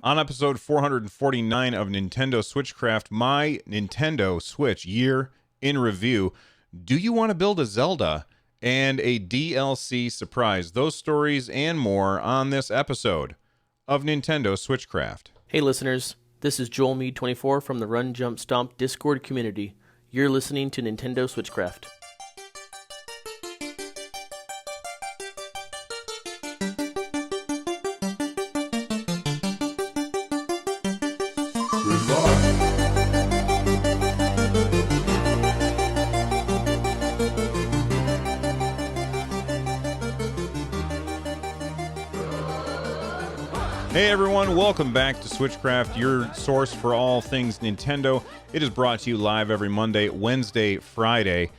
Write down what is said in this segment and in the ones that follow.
On episode 449 of Nintendo Switchcraft, my Nintendo Switch year in review. Do you want to build a Zelda? And a DLC surprise. Those stories and more on this episode of Nintendo Switchcraft. Hey listeners, this is Joel Mead24 from the Run Jump Stomp Discord community. You're listening to Nintendo Switchcraft. Hey everyone, welcome back to Switchcraft, your source for all things Nintendo. It is brought to you live every Monday, Wednesday, Friday.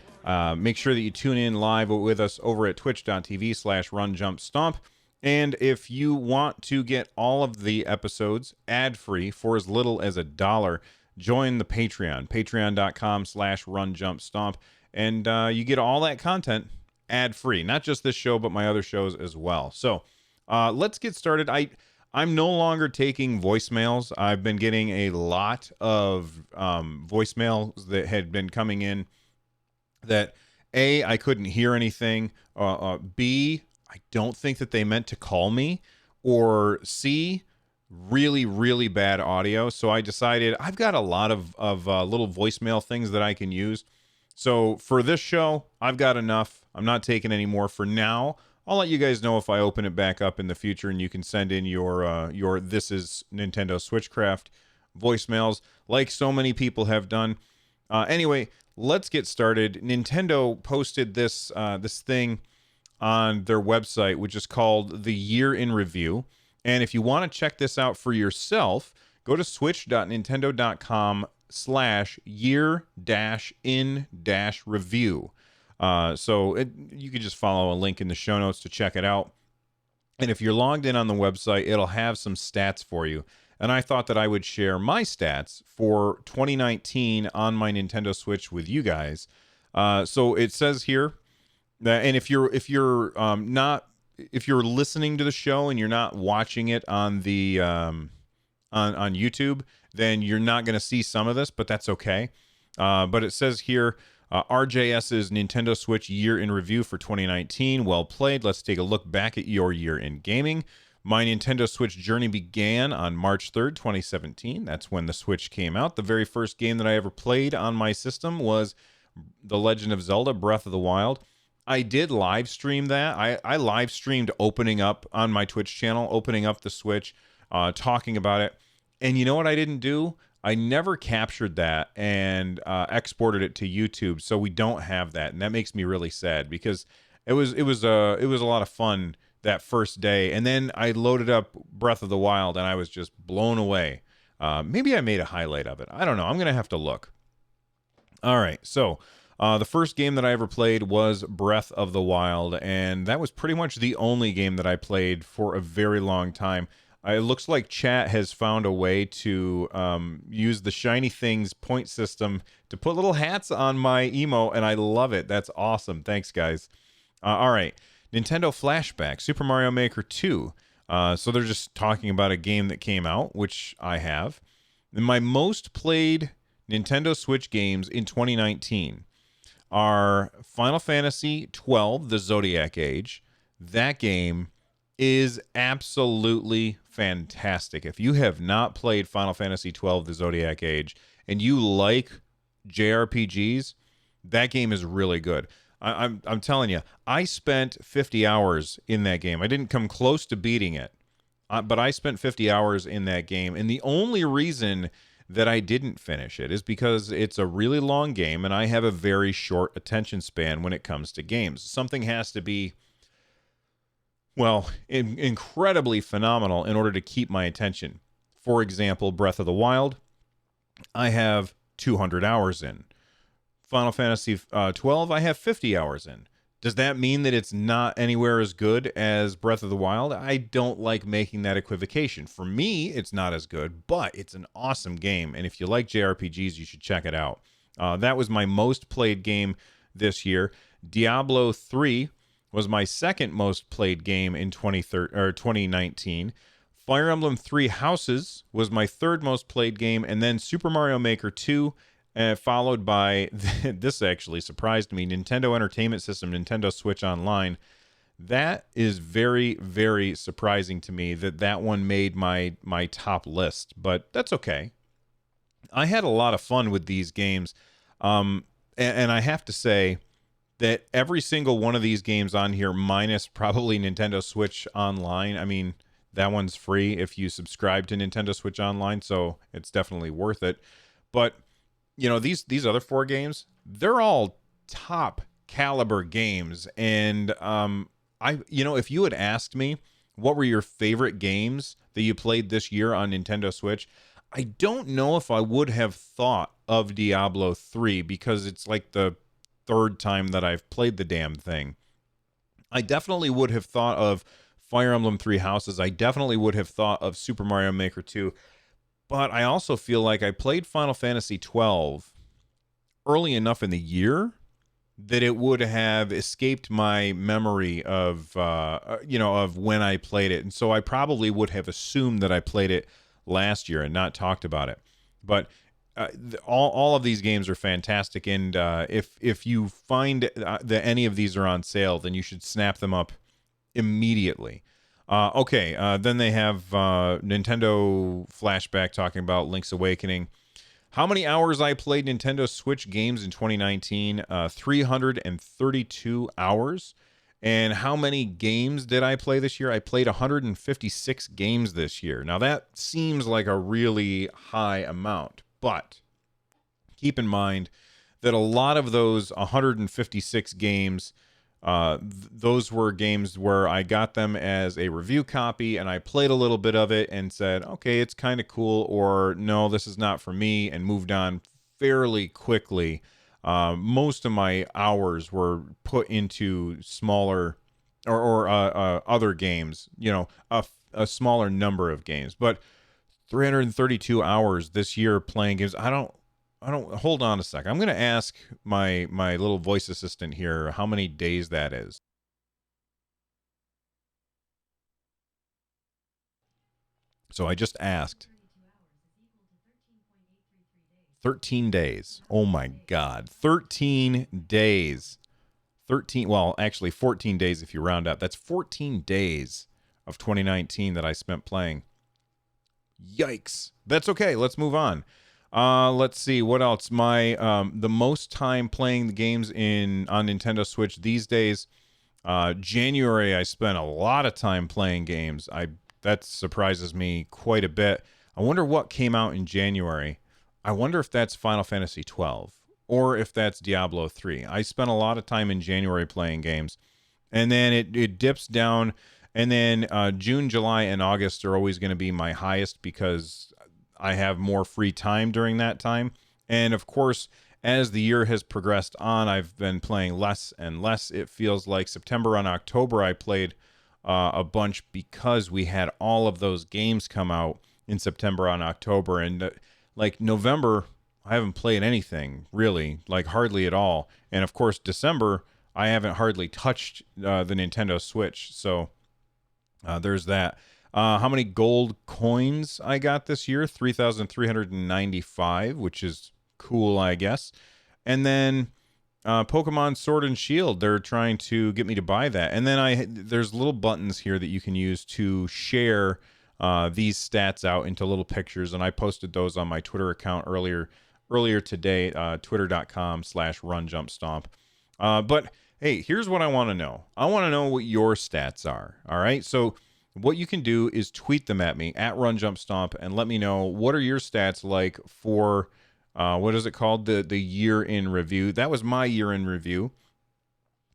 Make sure that you tune in live with us over at twitch.tv/runjumpstomp. And if you want to get all of the episodes ad-free for as little as $1, join the Patreon, patreon.com/runjumpstomp. And you get all that content ad-free, not just this show, but my other shows as well. So let's get started. I'm no longer taking voicemails. I've been getting a lot of voicemails that had been coming in that A, I couldn't hear anything, B, I don't think that they meant to call me, or C, really, really bad audio. So I decided I've got a lot of little voicemail things that I can use. So for this show, I've got enough. I'm not taking any more for now. I'll let you guys know if I open it back up in the future, and you can send in your This is Nintendo Switchcraft voicemails like so many people have done. Anyway, let's get started. Nintendo posted this thing on their website, which is called The Year in Review. And if you want to check this out for yourself, go to switch.nintendo.com/year-in-review. You could just follow a link in the show notes to check it out. And if you're logged in on the website, it'll have some stats for you. And I thought that I would share my stats for 2019 on my Nintendo Switch with you guys. So it says here that, and if you're listening to the show and you're not watching it on the on YouTube, then you're not going to see some of this, but that's okay. But it says here, RJS's Nintendo Switch year in review for 2019. Well played. Let's take a look back at your year in gaming. My Nintendo Switch journey began on March 3rd, 2017. That's when the Switch came out. The very first game that I ever played on my system was The Legend of Zelda Breath of the Wild. I did live stream that. I live streamed opening up on my Twitch channel, opening up the Switch, talking about it. And you know what I didn't do? I never captured that and exported it to YouTube, so we don't have that, and that makes me really sad because it was a lot of fun that first day, and then I loaded up Breath of the Wild and I was just blown away. Maybe I made a highlight of it. I don't know. I'm gonna have to look. All right, so the first game that I ever played was Breath of the Wild, and that was pretty much the only game that I played for a very long time. It looks like chat has found a way to use the Shiny Things point system to put little hats on my emo, and I love it. That's awesome. Thanks, guys. All right. Nintendo Flashback, Super Mario Maker 2. So they're just talking about a game that came out, which I have. And my most played Nintendo Switch games in 2019 are Final Fantasy 12, The Zodiac Age. That game is absolutely fantastic. If you have not played Final Fantasy 12 The Zodiac Age and you like JRPGs, that game is really good. I'm telling you, I spent 50 hours in that game. I didn't come close to beating it, but I spent 50 hours in that game, and the only reason that I didn't finish it is because it's a really long game and I have a very short attention span when it comes to games. Something has to be incredibly phenomenal in order to keep my attention. For example, Breath of the Wild, I have 200 hours in. Final Fantasy 12, I have 50 hours in. Does that mean that it's not anywhere as good as Breath of the Wild? I don't like making that equivocation. For me, it's not as good, but it's an awesome game. And if you like JRPGs, you should check it out. That was my most played game this year. Diablo 3 was my second most played game in 2019. Fire Emblem Three Houses was my third most played game, and then Super Mario Maker 2, followed by, this actually surprised me, Nintendo Entertainment System, Nintendo Switch Online. That is very, very surprising to me that one made my top list, but that's okay. I had a lot of fun with these games, and I have to say that every single one of these games on here, minus probably Nintendo Switch Online, I mean, that one's free if you subscribe to Nintendo Switch Online, so it's definitely worth it. But these other four games, they're all top caliber games, and if you had asked me what were your favorite games that you played this year on Nintendo Switch, I don't know if I would have thought of Diablo 3 because it's like the third time that I've played the damn thing. I definitely would have thought of Fire Emblem Three Houses. I definitely would have thought of Super Mario Maker 2. But I also feel like I played Final Fantasy 12 early enough in the year that it would have escaped my memory of when I played it. And so I probably would have assumed that I played it last year and not talked about it. But all of these games are fantastic, and if you find that any of these are on sale, then you should snap them up immediately. Then they have Nintendo Flashback talking about Link's Awakening. How many hours I played Nintendo Switch games in 2019? 332 hours. And how many games did I play this year? I played 156 games this year. Now, that seems like a really high amount, but keep in mind that a lot of those 156 games, those were games where I got them as a review copy and I played a little bit of it and said, okay, it's kind of cool, or no, this is not for me, and moved on fairly quickly. Most of my hours were put into smaller or other games, a smaller number of games. But 332 hours this year playing games. I don't hold on a sec. I'm going to ask my little voice assistant here how many days that is. So I just asked. 13 days. Oh my God. 13 days. 13, well, actually 14 days if you round up. That's 14 days of 2019 that I spent playing. Yikes. That's okay. Let's move on. Let's see what else. The most time playing the games on Nintendo Switch these days. January, I spent a lot of time playing games. That surprises me quite a bit. I wonder what came out in January. I wonder if that's Final Fantasy 12 or if that's Diablo 3. I spent a lot of time in January playing games, and then it dips down, and then June, July, and August are always going to be my highest because I have more free time during that time. And of course, as the year has progressed on, I've been playing less and less. It feels like September and October I played a bunch because we had all of those games come out in September and October. And like November, I haven't played anything really, like hardly at all. And of course, December, I haven't hardly touched the Nintendo Switch. So there's that. How many gold coins I got this year? 3,395, which is cool, I guess. And then Pokemon Sword and Shield, they're trying to get me to buy that. And then there's little buttons here that you can use to share these stats out into little pictures, and I posted those on my Twitter account earlier today, twitter.com/runjumpstomp. But hey, here's what I want to know. I want to know what your stats are. All right, so what you can do is tweet them at me at runjumpstomp and let me know what are your stats like for what is it called, the year in review. That was my year in review,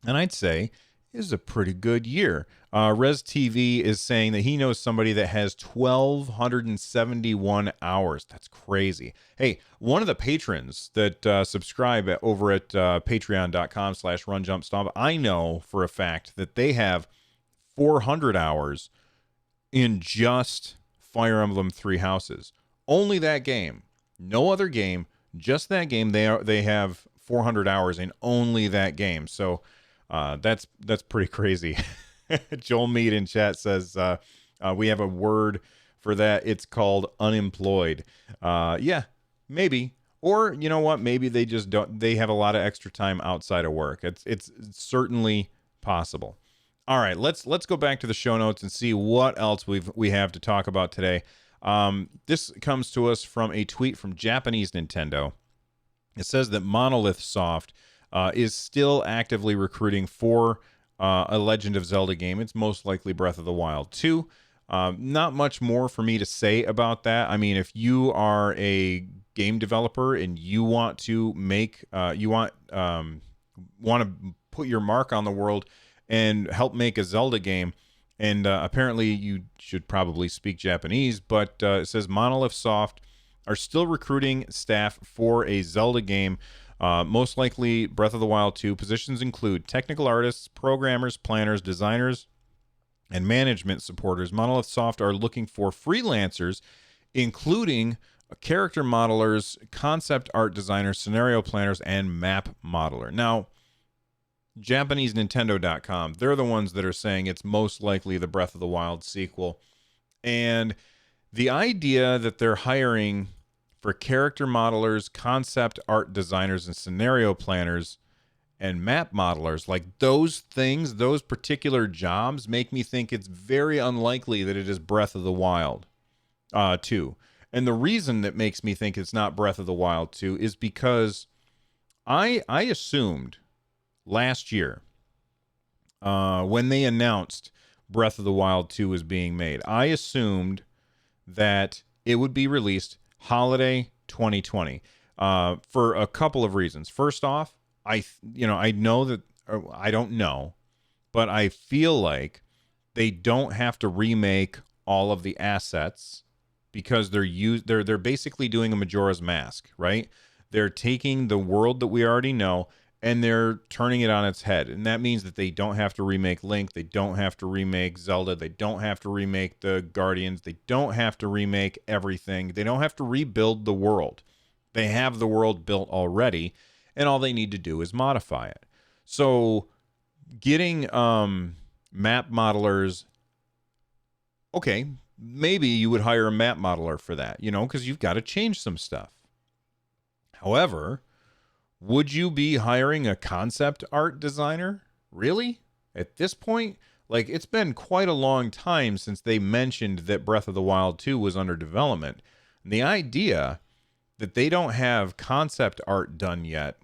and I'd say this is a pretty good year. Res TV is saying that he knows somebody that has 1,271 hours. That's crazy. Hey, one of the patrons that subscribe over at patreon.com/runjumpstomp, I know for a fact that they have 400 hours in just Fire Emblem Three Houses. Only that game. No other game. Just that game. They have 400 hours in only that game. So that's pretty crazy. Joel Mead in chat says we have a word for that, it's called unemployed. Yeah, maybe. Or you know what? Maybe they just don't. They have a lot of extra time outside of work. It's certainly possible. All right, let's go back to the show notes and see what else we have to talk about today. This comes to us from a tweet from Japanese Nintendo. It says that Monolith Soft is still actively recruiting for a Legend of Zelda game. It's most likely Breath of the Wild 2. Not much more for me to say about that. I mean, if you are a game developer and you want to make, want to put your mark on the world and help make a Zelda game, and apparently you should probably speak Japanese, but it says Monolith Soft are still recruiting staff for a Zelda game, most likely Breath of the Wild 2. Positions include technical artists, programmers, planners, designers, and management supporters. Monolith Soft are looking for freelancers, including character modelers, concept art designers, scenario planners, and map modeler. Now, JapaneseNintendo.com, they're the ones that are saying it's most likely the Breath of the Wild sequel. And the idea that they're hiring for character modelers, concept art designers, and scenario planners and map modelers, like those things, those particular jobs make me think it's very unlikely that it is Breath of the Wild 2. And the reason that makes me think it's not Breath of the Wild 2 is because I assumed last year, when they announced Breath of the Wild 2 was being made, I assumed that it would be released holiday 2020 for a couple of reasons. First off, I know that, or I don't know, but I feel like they don't have to remake all of the assets because they're basically doing a Majora's Mask, right? They're taking the world that we already know and they're turning it on its head. And that means that they don't have to remake Link. They don't have to remake Zelda. They don't have to remake the Guardians. They don't have to remake everything. They don't have to rebuild the world. They have the world built already, and all they need to do is modify it. So getting map modelers, okay, maybe you would hire a map modeler for that, because you've got to change some stuff. However, would you be hiring a concept art designer? Really? At this point? Like, it's been quite a long time since they mentioned that Breath of the Wild 2 was under development. And the idea that they don't have concept art done yet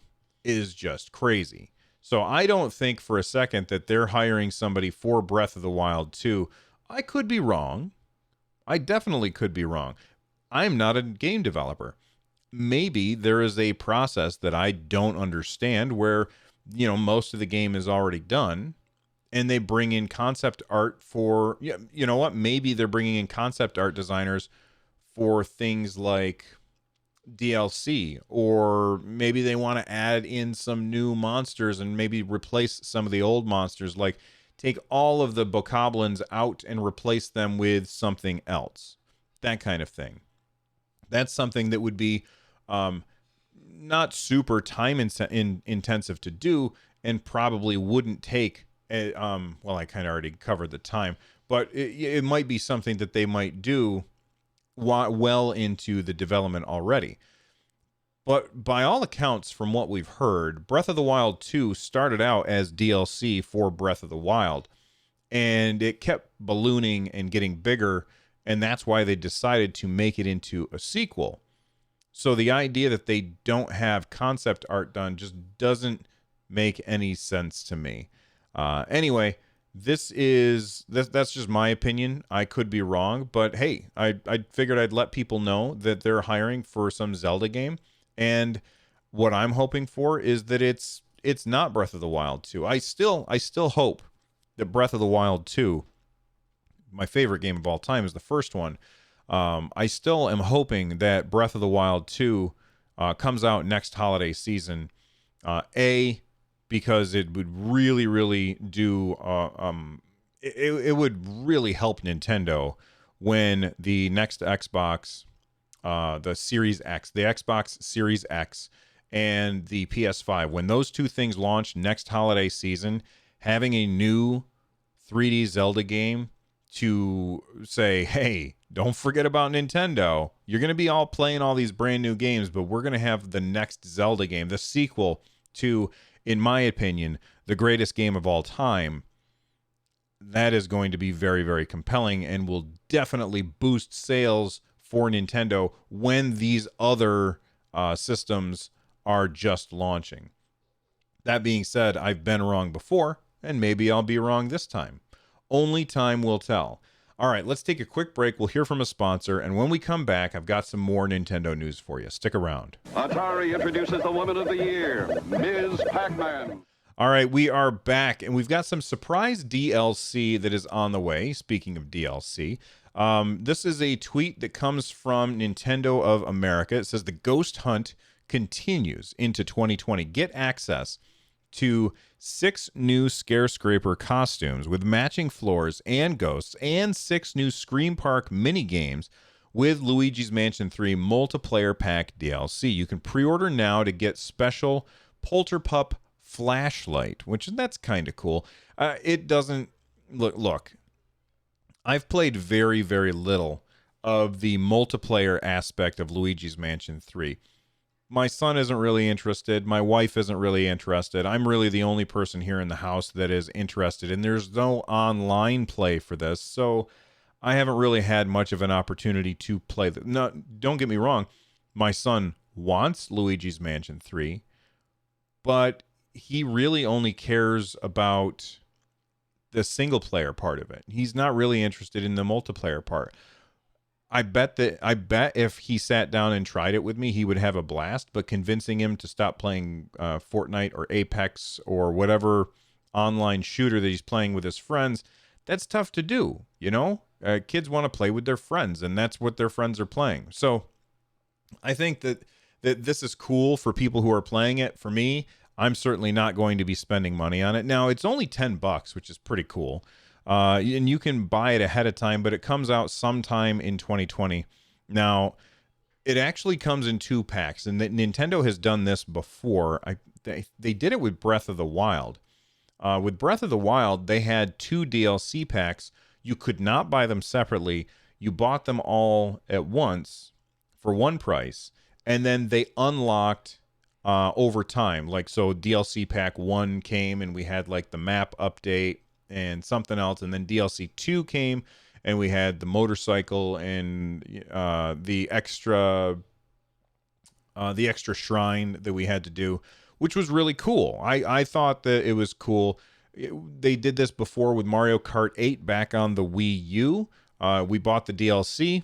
is just crazy. So I don't think for a second that they're hiring somebody for Breath of the Wild 2. I could be wrong. I definitely could be wrong. I'm not a game developer. Maybe there is a process that I don't understand where, most of the game is already done and they bring in concept art for, you know what? Maybe they're bringing in concept art designers for things like DLC, or maybe they want to add in some new monsters and maybe replace some of the old monsters, like take all of the bokoblins out and replace them with something else. That kind of thing. That's something that would be not super time intensive to do, and probably wouldn't take I kind of already covered the time, but it might be something that they might do well into the development already. But by all accounts, from what we've heard, Breath of the Wild 2 started out as DLC for Breath of the Wild, and it kept ballooning and getting bigger, and that's why they decided to make it into a sequel. So the idea that they don't have concept art done just doesn't make any sense to me. Anyway, that's just my opinion. I could be wrong, but hey, I figured I'd let people know that they're hiring for some Zelda game, and what I'm hoping for is that it's not Breath of the Wild 2. I still hope that Breath of the Wild 2, my favorite game of all time, is the first one. I still am hoping that Breath of the Wild 2 comes out next holiday season. Because it would really, really do, it would really help Nintendo when the next Xbox, the Series X, the Xbox Series X, and the PS5, when those two things launch next holiday season, having a new 3D Zelda game to say, hey, don't forget about Nintendo. You're going to be all playing all these brand new games, but we're going to have the next Zelda game, the sequel to, in my opinion, the greatest game of all time. That is going to be very, very compelling and will definitely boost sales for Nintendo when these other systems are just launching. That being said, I've been wrong before, and maybe I'll be wrong this time. Only time will tell. All right, let's take a quick break. We'll hear from a sponsor, and when we come back, I've got some more Nintendo news for you. Stick around. Atari introduces the Woman of the Year, Ms. Pac-Man. All right, we are back, and we've got some surprise DLC that is on the way. Speaking of DLC, this is a tweet that comes from Nintendo of America. It says the Ghost Hunt continues into 2020. Get access to 6 new Scarescraper costumes with matching floors and ghosts, and 6 new Scream Park mini games with Luigi's Mansion 3 multiplayer pack DLC. You can pre-order now to get special Polterpup flashlight, which that's kind of cool. It doesn't look. I've played very, very little of the multiplayer aspect of Luigi's Mansion 3. My son isn't really interested. My wife isn't really interested. I'm really the only person here in the house that is interested, and there's no online play for this, so I haven't really had much of an opportunity to play. No, don't get me wrong. My son wants Luigi's Mansion 3, but he really only cares about the single player part of it. He's not really interested in the multiplayer part. I bet if he sat down and tried it with me, he would have a blast, but convincing him to stop playing Fortnite or Apex or whatever online shooter that he's playing with his friends, that's tough to do, you know? Kids want to play with their friends, and that's what their friends are playing. So I think that this is cool for people who are playing it. For me, I'm certainly not going to be spending money on it. Now, it's only $10, which is pretty cool. And you can buy it ahead of time, but it comes out sometime in 2020. Now, it actually comes in 2 packs, and Nintendo has done this before. They did it with Breath of the Wild. With Breath of the Wild, they had 2 DLC packs. You could not buy them separately. You bought them all at once for one price, and then they unlocked over time. Like, so DLC pack 1 came, and we had like the map update and something else, and then DLC 2 came, and we had the motorcycle and the extra shrine that we had to do, which was really cool. I thought that it was cool. They did this before with Mario Kart 8 back on the Wii U. We bought the DLC.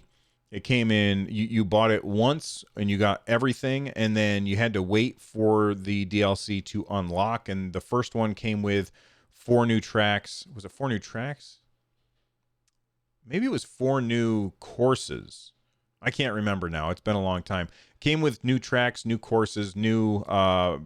It came in, you bought it once and you got everything, and then you had to wait for the DLC to unlock, and the first one came with 4 new tracks. Was it 4 new tracks? Maybe it was 4 new courses. I can't remember now. It's been a long time. Came with new tracks, new courses, new cars,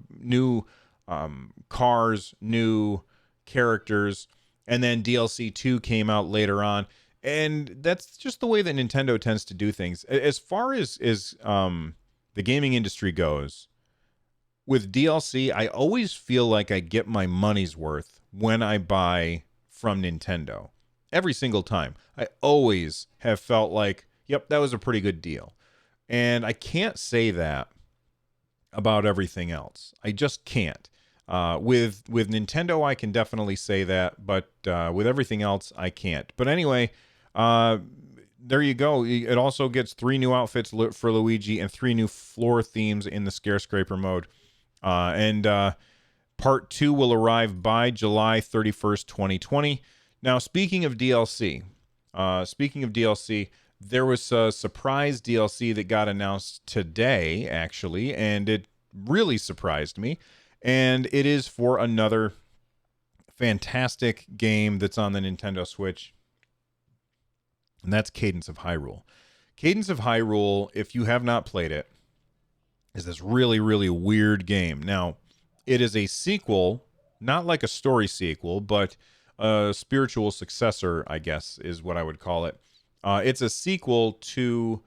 new characters, and then DLC 2 came out later on. And that's just the way that Nintendo tends to do things. As far as the gaming industry goes, with DLC, I always feel like I get my money's worth when I buy from Nintendo. Every single time. I always have felt like, yep, that was a pretty good deal. And I can't say that about everything else. I just can't. With Nintendo, I can definitely say that, but with everything else, I can't. But anyway, there you go. It also gets 3 new outfits for Luigi and 3 new floor themes in the Scarescraper mode. And Part 2 will arrive by July 31st, 2020. Now, speaking of DLC, there was a surprise DLC that got announced today, actually, and it really surprised me. And it is for another fantastic game that's on the Nintendo Switch, and that's Cadence of Hyrule. Cadence of Hyrule, if you have not played it, is this really, really weird game. Now, it is a sequel, not like a story sequel, but a spiritual successor, I guess, is what I would call it. It's a sequel to,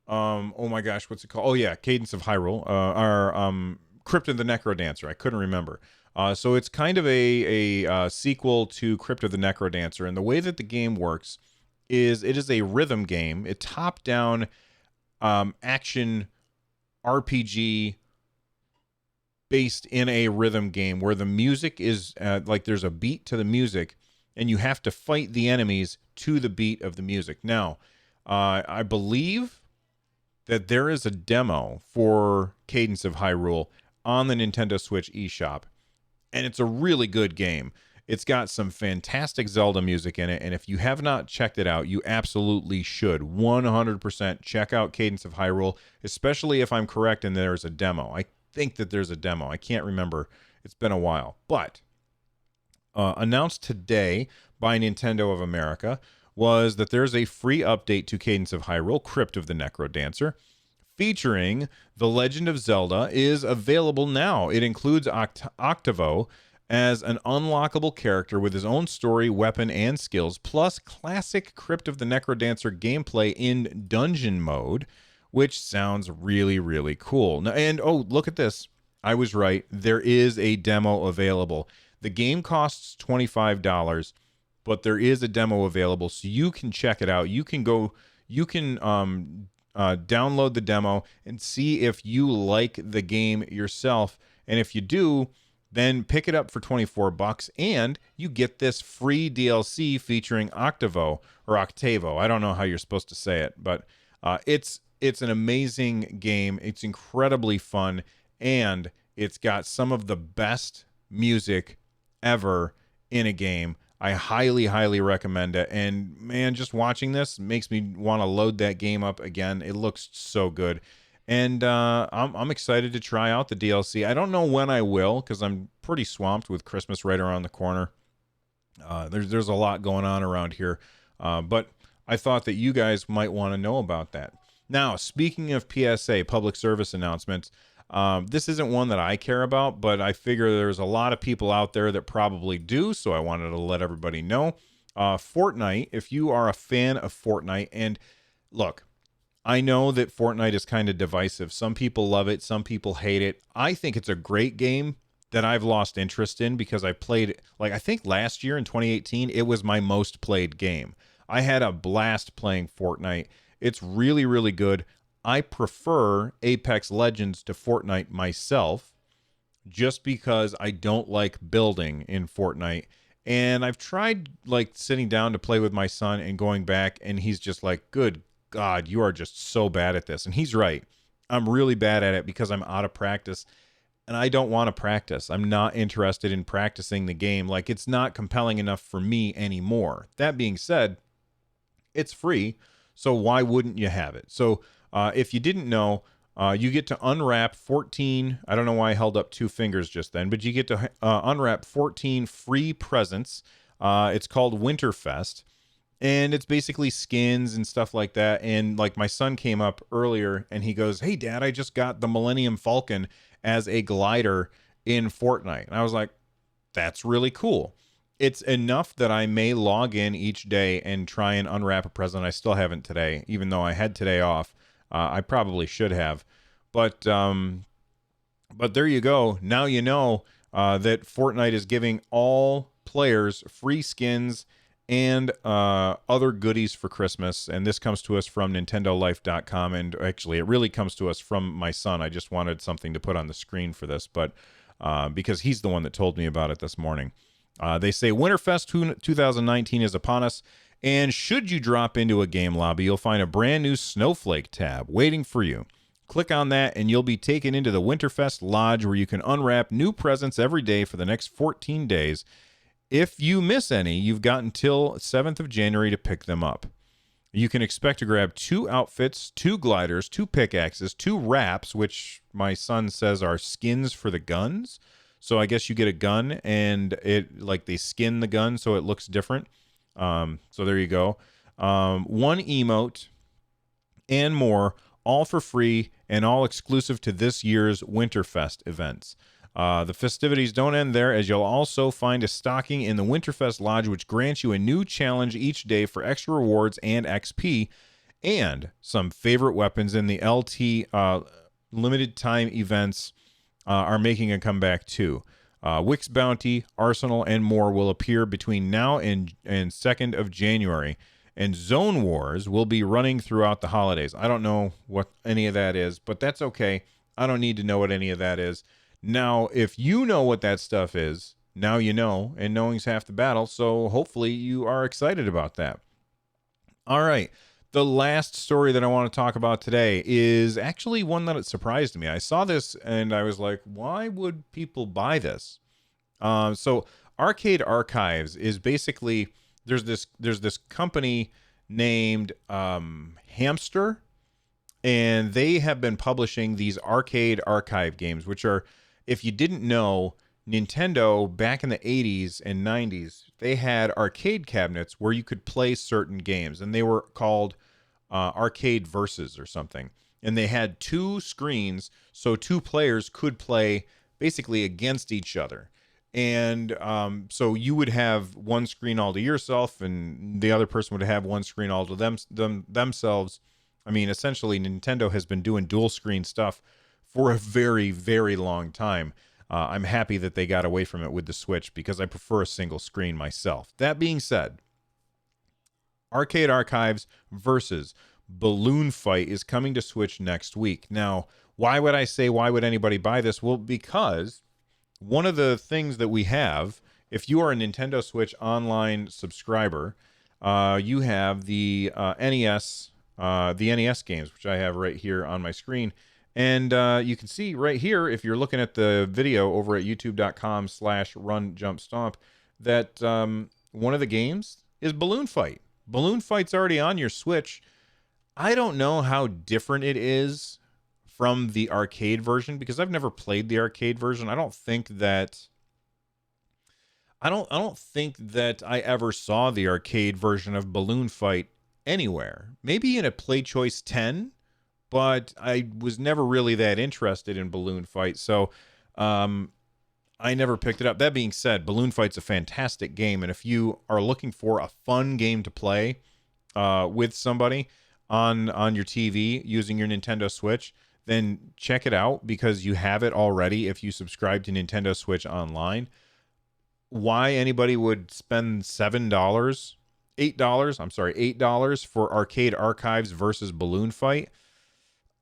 oh my gosh, what's it called? Oh yeah, Cadence of Hyrule, or Crypt of the Necrodancer. I couldn't remember. So it's kind of a sequel to Crypt of the Necrodancer, and the way that the game works is it is a rhythm game, a top-down action RPG based in a rhythm game where the music is like there's a beat to the music, and you have to fight the enemies to the beat of the music. Now, I believe that there is a demo for Cadence of Hyrule on the Nintendo Switch eShop, and it's a really good game. It's got some fantastic Zelda music in it, and if you have not checked it out, you absolutely should 100% check out Cadence of Hyrule, especially if I'm correct and there's a demo. I think that there's a demo. I can't remember. It's been a while. But announced today by Nintendo of America was that there's a free update to Cadence of Hyrule, Crypt of the Necrodancer, featuring The Legend of Zelda, is available now. It includes Octavo as an unlockable character with his own story, weapon, and skills, plus classic Crypt of the Necrodancer gameplay in dungeon mode, which sounds really, really cool. Now, and oh, look at this. I was right. There is a demo available. The game costs $25, but there is a demo available, so you can check it out. You can download the demo and see if you like the game yourself. And if you do, then pick it up for $24, and you get this free DLC featuring Octavo. I don't know how you're supposed to say it, but it's an amazing game. It's incredibly fun, and it's got some of the best music ever in a game. I highly, highly recommend it. And man, just watching this makes me want to load that game up again. It looks so good. And I'm excited to try out the DLC. I don't know when I will, because I'm pretty swamped with Christmas right around the corner. There's a lot going on around here. But I thought that you guys might want to know about that. Now, speaking of PSA, public service announcements, this isn't one that I care about, but I figure there's a lot of people out there that probably do, so I wanted to let everybody know. Fortnite, if you are a fan of Fortnite, and look, I know that Fortnite is kind of divisive. Some people love it, some people hate it. I think it's a great game that I've lost interest in because I played, like, I think last year in 2018, it was my most played game. I had a blast playing Fortnite. It's really, really good. I prefer Apex Legends to Fortnite myself just because I don't like building in Fortnite. And I've tried, like, sitting down to play with my son and going back, and he's just like, good God, you are just so bad at this. And he's right. I'm really bad at it because I'm out of practice, and I don't want to practice. I'm not interested in practicing the game. Like, it's not compelling enough for me anymore. That being said, it's free, so why wouldn't you have it? So if you didn't know, you get to unwrap 14, I don't know why I held up two fingers just then, but you get to unwrap 14 free presents. It's called Winterfest, and it's basically skins and stuff like that. And like, my son came up earlier and he goes, "Hey Dad, I just got the Millennium Falcon as a glider in Fortnite." And I was like, that's really cool. It's enough that I may log in each day and try and unwrap a present. I still haven't today, even though I had today off. I probably should have, but there you go. Now you know that Fortnite is giving all players free skins and other goodies for Christmas. And this comes to us from NintendoLife.com. And actually, it really comes to us from my son. I just wanted something to put on the screen for this, but because he's the one that told me about it this morning. They say Winterfest 2019 is upon us. And should you drop into a game lobby, you'll find a brand new Snowflake tab waiting for you. Click on that and you'll be taken into the Winterfest Lodge, where you can unwrap new presents every day for the next 14 days. If you miss any, you've got until 7th of January to pick them up. You can expect to grab 2 outfits, 2 gliders, 2 pickaxes, 2 wraps, which my son says are skins for the guns. So I guess you get a gun and they skin the gun so it looks different. So there you go. 1 emote and more, all for free and all exclusive to this year's Winterfest events. The festivities don't end there, as you'll also find a stocking in the Winterfest Lodge, which grants you a new challenge each day for extra rewards and XP, and some favorite weapons in the LT limited time events are making a comeback too. Wix Bounty, Arsenal, and more will appear between now and 2nd of January. and Zone Wars will be running throughout the holidays. I don't know what any of that is, but that's okay. I don't need to know what any of that is. Now, if you know what that stuff is, now you know, and knowing's half the battle, so hopefully you are excited about that. All right. The last story that I want to talk about today is actually one that surprised me. I saw this and I was like, why would people buy this? So Arcade Archives is basically, there's this company named Hamster, and they have been publishing these Arcade Archive games, which are, if you didn't know, Nintendo back in the 80s and 90s, they had arcade cabinets where you could play certain games, and they were called Arcade Versus or something. And they had two screens, so two players could play basically against each other. And so you would have one screen all to yourself, and the other person would have one screen all to themselves. I mean, essentially, Nintendo has been doing dual screen stuff for a very, very long time. I'm happy that they got away from it with the Switch because I prefer a single screen myself. That being said, Arcade Archives versus Balloon Fight is coming to Switch next week. Now, why would anybody buy this? Well, because one of the things that we have, if you are a Nintendo Switch Online subscriber, you have the NES games, which I have right here on my screen. And you can see right here, if you're looking at the video over at youtube.com/runjumpstomp, that one of the games is Balloon Fight. Balloon Fight's already on your Switch. I don't know how different it is from the arcade version because I've never played the arcade version. I don't think that I ever saw the arcade version of Balloon Fight anywhere. Maybe in a Play Choice 10, but I was never really that interested in Balloon Fight, so I never picked it up. That being said, Balloon Fight's a fantastic game, and if you are looking for a fun game to play with somebody on your TV using your Nintendo Switch, then check it out because you have it already if you subscribe to Nintendo Switch Online. Why anybody would spend $8 for Arcade Archives versus Balloon Fight,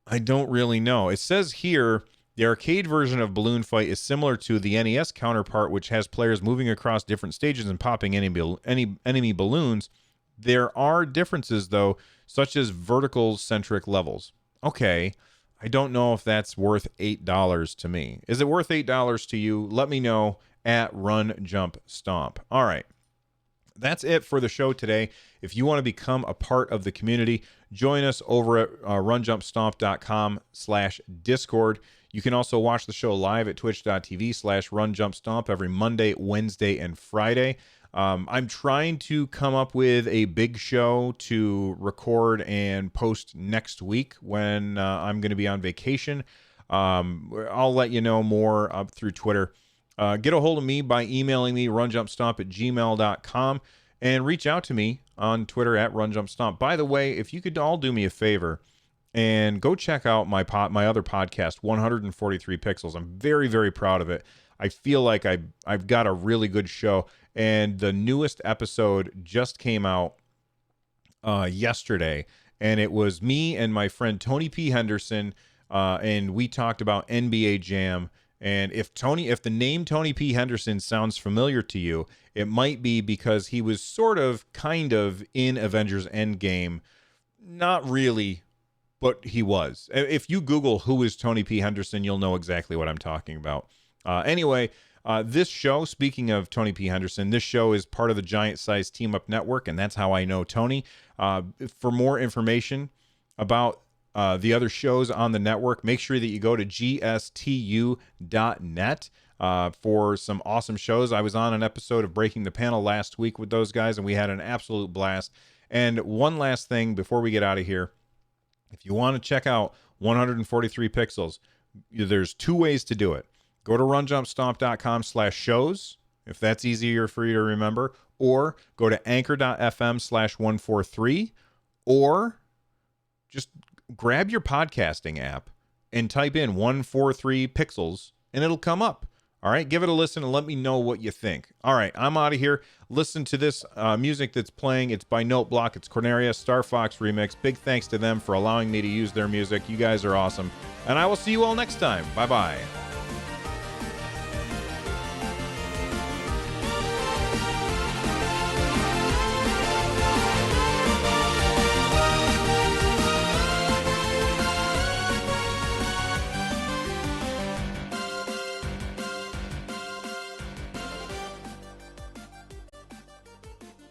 I don't really know. It says here the arcade version of Balloon Fight is similar to the NES counterpart, which has players moving across different stages and popping enemy balloons. There are differences, though, such as vertical-centric levels. Okay, I don't know if that's worth $8 to me. Is it worth $8 to you? Let me know at Run Jump Stomp. All right. That's it for the show today. If you want to become a part of the community, join us over at runjumpstomp.com/Discord. You can also watch the show live at twitch.tv/runjumpstomp every Monday, Wednesday, and Friday. I'm trying to come up with a big show to record and post next week when I'm going to be on vacation. I'll let you know more up through Twitter. Get a hold of me by emailing me, runjumpstomp@gmail.com, and reach out to me on Twitter at runjumpstomp. By the way, if you could all do me a favor and go check out my other podcast, 143 Pixels. I'm very, very proud of it. I feel like I've got a really good show, and the newest episode just came out yesterday, and it was me and my friend Tony P. Henderson, and we talked about NBA Jam. And if the name Tony P. Henderson sounds familiar to you, it might be because he was kind of in Avengers Endgame. Not really, but he was. If you Google who is Tony P. Henderson, you'll know exactly what I'm talking about. Anyway, this show, speaking of Tony P. Henderson, this show is part of the Giant Size Team Up Network, and that's how I know Tony. For more information about the other shows on the network, make sure that you go to gstu.net for some awesome shows. I was on an episode of Breaking the Panel last week with those guys, and we had an absolute blast. And one last thing before we get out of here, if you want to check out 143 Pixels, there's two ways to do it. Go to runjumpstomp.com/shows, if that's easier for you to remember, or go to anchor.fm/143, or just grab your podcasting app and type in 143 Pixels, and it'll come up. All right, give it a listen and let me know what you think. All right, I'm out of here. Listen to this music that's playing. It's by Note Block. It's Corneria Star Fox remix. Big thanks to them for allowing me to use their music. You guys are awesome. And I will see you all next time. Bye-bye.